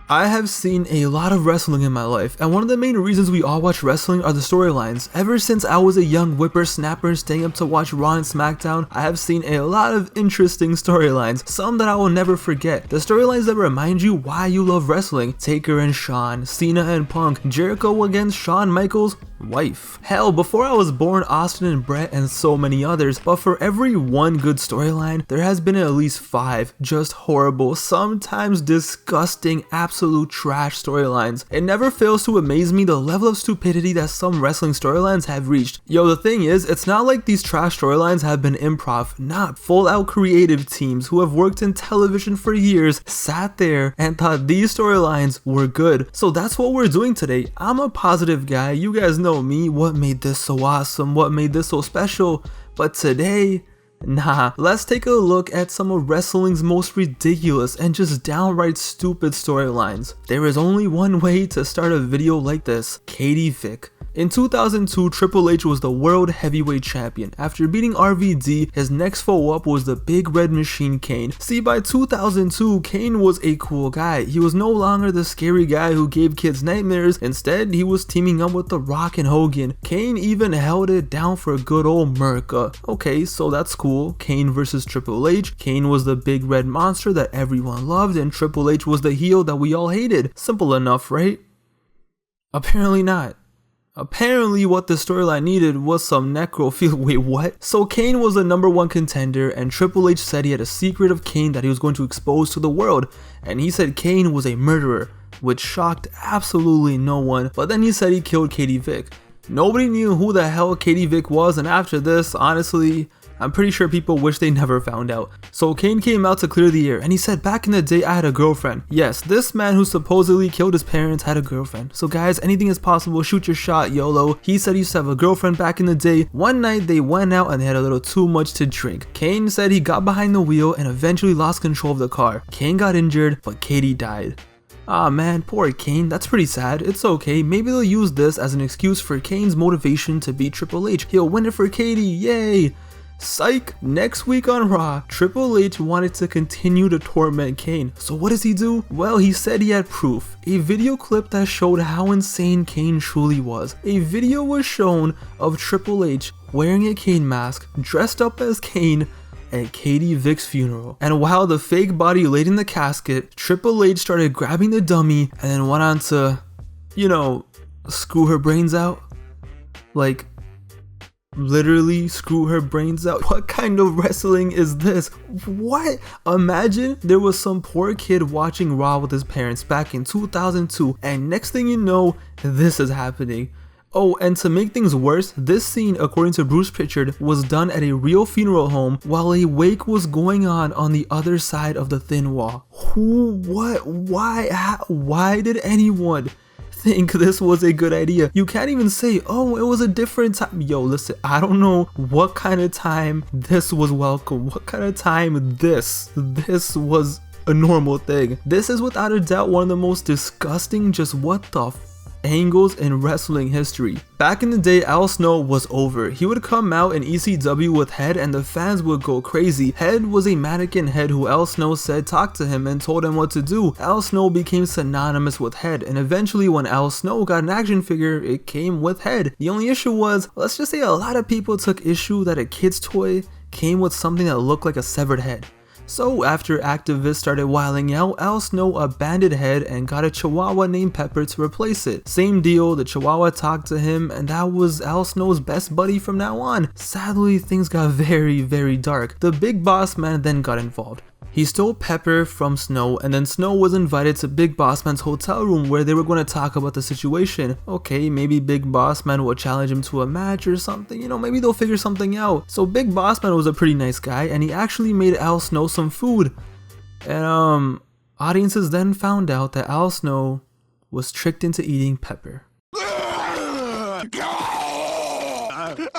I have seen a lot of wrestling in my life, and one of the main reasons we all watch wrestling are the storylines. Ever since I was a young whippersnapper staying up to watch Raw and SmackDown, I have seen a lot of interesting storylines, some that I will never forget. The storylines that remind you why you love wrestling: Taker and Shawn, Cena and Punk, Jericho against Shawn Michaels' wife. Hell, before I was born, Austin and Brett, and so many others. But for every one good storyline, there has been at least 5 just horrible, sometimes disgusting, absolute trash storylines. It never fails to amaze me the level of stupidity that some wrestling storylines have reached. Yo, the thing is, it's not like these trash storylines have been improv, not full out creative teams who have worked in television for years sat there and thought these storylines were good. So that's what we're doing today. I'm a positive guy, you guys know me, what made this so awesome, what made this so special. But today, let's take a look at some of wrestling's most ridiculous and just downright stupid storylines. There is only one way to start a video like this: Katie Vick. In 2002, Triple H was the World Heavyweight Champion. After beating RVD, his next foe-up was the Big Red Machine Kane. See, by 2002, Kane was a cool guy. He was no longer the scary guy who gave kids nightmares. Instead, he was teaming up with The Rock and Hogan. Kane even held it down for good old America. Okay, so that's cool. Kane versus Triple H. Kane was the big red monster that everyone loved, and Triple H was the heel that we all hated. Simple enough, right? Apparently not. Apparently what the storyline needed was some necrophilia. Wait, what? So Kane was the #1 contender, and Triple H said he had a secret of Kane that he was going to expose to the world, and he said Kane was a murderer, which shocked absolutely no one. But then he said he killed Katie Vick. Nobody knew who the hell Katie Vick was, and after this, honestly, I'm pretty sure people wish they never found out. So Kane came out to clear the air, and he said, back in the day I had a girlfriend. Yes, this man who supposedly killed his parents had a girlfriend. So guys, anything is possible, shoot your shot, YOLO. He said he used to have a girlfriend back in the day. One night they went out and they had a little too much to drink. Kane said he got behind the wheel and eventually lost control of the car. Kane got injured, but Katie died. Ah man, poor Kane, that's pretty sad. It's okay, maybe they'll use this as an excuse for Kane's motivation to beat Triple H. He'll win it for Katie, yay! Psych! Next week on Raw, Triple H wanted to continue to torment Kane. So what does he do? Well, he said he had proof. A video clip that showed how insane Kane truly was. A video was shown of Triple H wearing a Kane mask, dressed up as Kane, at Katie Vick's funeral. And while the fake body laid in the casket, Triple H started grabbing the dummy and then went on to, you know, screw her brains out. Like, literally screw her brains out. What kind of wrestling is this? What? Imagine there was some poor kid watching Raw with his parents back in 2002, and next thing you know, this is happening. Oh, and to make things worse, this scene, according to Bruce Pritchard, was done at a real funeral home while a wake was going on the other side of the thin wall. Who, what, why, how, why did anyone think this was a good idea? You can't even say, oh, it was a different time. Yo, listen, I don't know what kind of time this was welcome, what kind of time this was a normal thing. This is without a doubt one of the most disgusting, just what the angles in wrestling history. Back in the day, Al Snow was over. He would come out in ECW with Head and the fans would go crazy. Head was a mannequin head who Al Snow said talked to him and told him what to do. Al Snow became synonymous with Head, and eventually when Al Snow got an action figure, it came with Head. The only issue was, let's just say a lot of people took issue that a kid's toy came with something that looked like a severed head. So after activists started wilding out, Al Snow abandoned Head and got a chihuahua named Pepper to replace it. Same deal, the chihuahua talked to him and that was Al Snow's best buddy from now on. Sadly, things got very dark. The Big Boss Man then got involved. He stole Pepper from Snow, and then Snow was invited to Big Boss Man's hotel room where they were going to talk about the situation. Okay, maybe Big Boss Man will challenge him to a match or something, you know, maybe they'll figure something out. So Big Boss Man was a pretty nice guy, and he actually made Al Snow some food. And audiences then found out that Al Snow was tricked into eating Pepper. I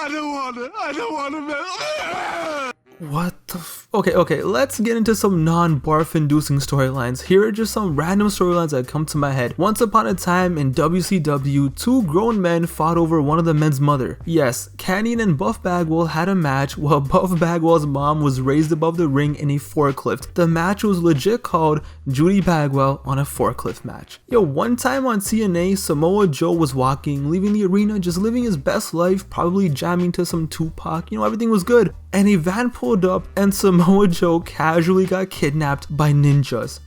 don't want to. What the Okay, let's get into some non-barf inducing storylines. Here are just some random storylines that come to my head. Once upon a time in WCW, two grown men fought over one of the men's mother. Yes, Canyon and Buff Bagwell had a match while Buff Bagwell's mom was raised above the ring in a forklift. The match was legit called Judy Bagwell on a forklift match. Yo, one time on TNA, Samoa Joe was walking, leaving the arena, just living his best life, probably jamming to some Tupac, everything was good. And a van pulled up and Samoa Joe casually got kidnapped by ninjas.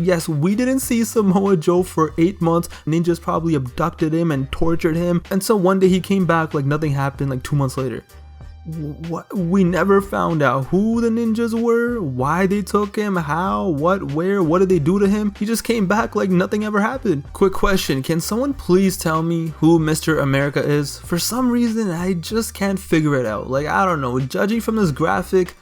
Yes, we didn't see Samoa Joe for 8 months. Ninjas probably abducted him and tortured him. And so one day he came back like nothing happened like 2 months later. What? We never found out who the ninjas were, why they took him, how, what, where, what did they do to him? He just came back like nothing ever happened. Quick question, can someone please tell me who Mr. America is? For some reason, I just can't figure it out. Like, I don't know, judging from this graphic,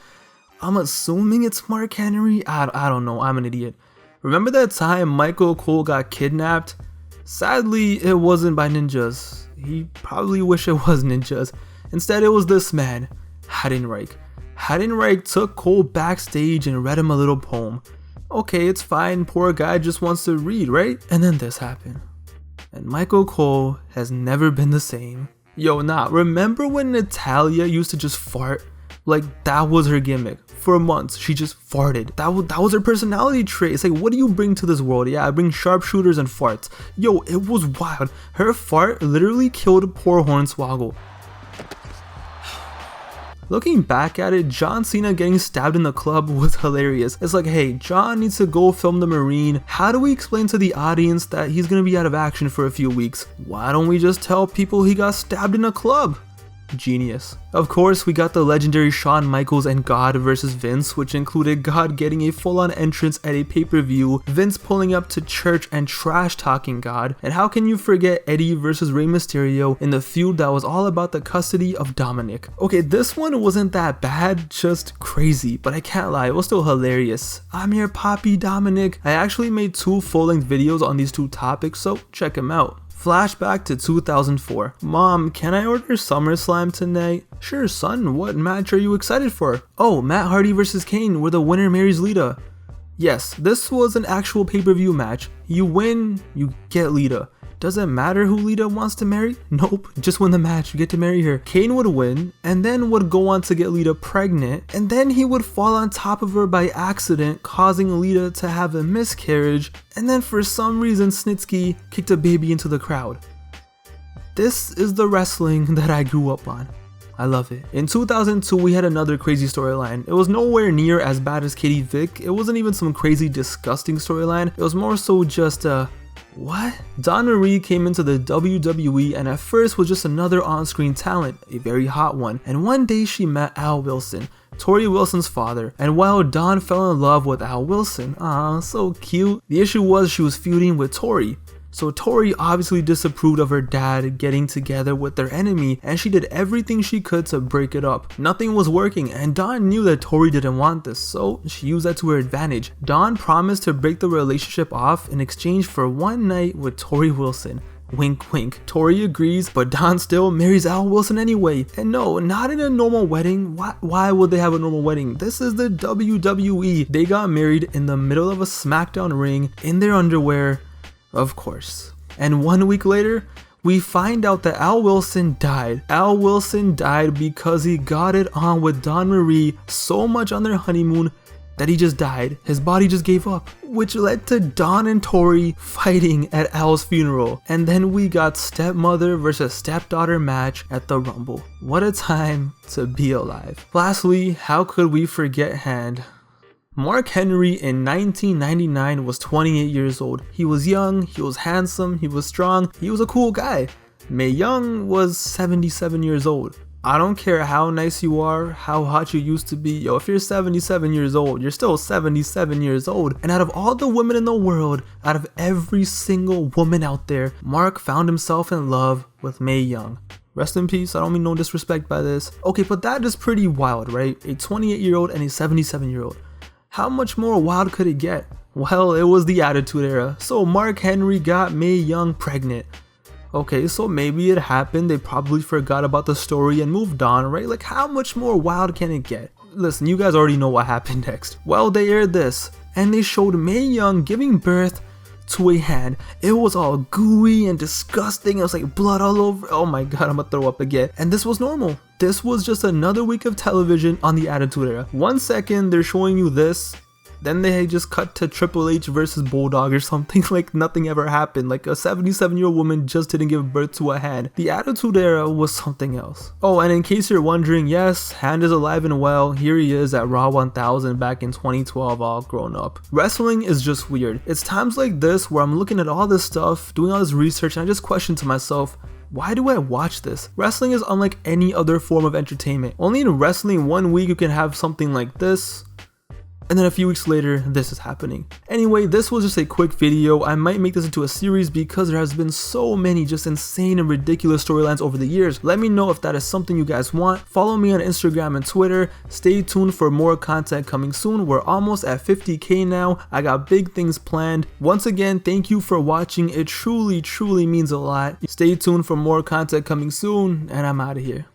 I'm assuming it's Mark Henry. I don't know, I'm an idiot. Remember that time Michael Cole got kidnapped? Sadly, it wasn't by ninjas. He probably wish it was ninjas. Instead, it was this man, Heidenreich. Heidenreich took Cole backstage and read him a little poem. Okay, it's fine, poor guy just wants to read, right? And then this happened. And Michael Cole has never been the same. Yo, remember when Natalya used to just fart? Like, that was her gimmick. For months, she just farted. That was her personality trait. It's like, what do you bring to this world? Yeah, I bring sharpshooters and farts. Yo, it was wild. Her fart literally killed poor Hornswoggle. Looking back at it, John Cena getting stabbed in the club was hilarious. It's like, hey, John needs to go film the Marine. How do we explain to the audience that he's gonna be out of action for a few weeks? Why don't we just tell people he got stabbed in a club? Genius. Of course, we got the legendary Shawn Michaels and God versus Vince, which included God getting a full-on entrance at a pay-per-view, Vince pulling up to church and trash-talking God, and how can you forget Eddie versus Rey Mysterio in the feud that was all about the custody of Dominic. Okay, this one wasn't that bad, just crazy, but I can't lie, it was still hilarious. I'm your Poppy Dominic. I actually made 2 full-length videos on these 2 topics, so check them out. Flashback to 2004. Mom, can I order SummerSlam tonight? Sure, son. What match are you excited for? Oh, Matt Hardy versus Kane, where the winner marries Lita. Yes, this was an actual pay-per-view match. You win, you get Lita. Does it matter who Lita wants to marry? Nope, just win the match, you get to marry her. Kane would win, and then would go on to get Lita pregnant, and then he would fall on top of her by accident, causing Lita to have a miscarriage, and then for some reason Snitsky kicked a baby into the crowd. This is the wrestling that I grew up on. I love it. In 2002, we had another crazy storyline. It was nowhere near as bad as Katie Vick. It wasn't even some crazy, disgusting storyline. It was more so just what? Donna Reed came into the WWE and at first was just another on-screen talent, a very hot one, and one day she met Al Wilson, Tori Wilson's father, and while Dawn fell in love with Al Wilson, so cute, the issue was she was feuding with Tori. So Tori obviously disapproved of her dad getting together with their enemy, and she did everything she could to break it up. Nothing was working, and Dawn knew that Tori didn't want this, so she used that to her advantage. Dawn promised to break the relationship off in exchange for one night with Tori Wilson. Wink wink. Tori agrees, but Dawn still marries Al Wilson anyway. And no, not in a normal wedding. Why would they have a normal wedding? This is the WWE. They got married in the middle of a SmackDown ring, in their underwear. Of course. And 1 week later, we find out that Al Wilson died. Al Wilson died because he got it on with Dawn Marie so much on their honeymoon that he just died. His body just gave up, which led to Dawn and Tori fighting at Al's funeral. And then we got stepmother versus stepdaughter match at the Rumble. What a time to be alive. Lastly, how could we forget Hand? Mark Henry in 1999 was 28 years old. He was young, he was handsome, he was strong, he was a cool guy. Mae Young was 77 years old. I don't care how nice you are, how hot you used to be, yo, if you're 77 years old, you're still 77 years old. And out of all the women in the world, out of every single woman out there, Mark found himself in love with Mae Young. Rest in peace, I don't mean no disrespect by this. Okay, but that is pretty wild, right? A 28-year-old and a 77-year-old. How much more wild could it get? Well, it was the Attitude Era, so Mark Henry got Mae Young pregnant. Okay, so maybe it happened, they probably forgot about the story and moved on, right? Like, how much more wild can it get? listen, you guys already know what happened next. Well, they aired this, and they showed Mae Young giving birth to a hand. It was all gooey and disgusting. It was like blood all over. Oh my god, I'm gonna throw up again. And this was normal. This was just another week of television on the Attitude Era. 1 second they're showing you this, then they just cut to Triple H versus Bulldog or something, like nothing ever happened. Like a 77-year-old woman just didn't give birth to a hand. The Attitude Era was something else. Oh, and in case you're wondering, yes, Hand is alive and well. Here he is at Raw 1000 back in 2012, all grown up. Wrestling is just weird. It's times like this where I'm looking at all this stuff, doing all this research, and I just question to myself, why do I watch this? Wrestling is unlike any other form of entertainment. Only in wrestling 1 week you can have something like this, and then a few weeks later, this is happening. Anyway, this was just a quick video. I might make this into a series because there has been so many just insane and ridiculous storylines over the years. Let me know if that is something you guys want. Follow me on Instagram and Twitter. Stay tuned for more content coming soon. We're almost at 50K now. I got big things planned. Once again, thank you for watching. It truly means a lot. Stay tuned for more content coming soon, and I'm out of here.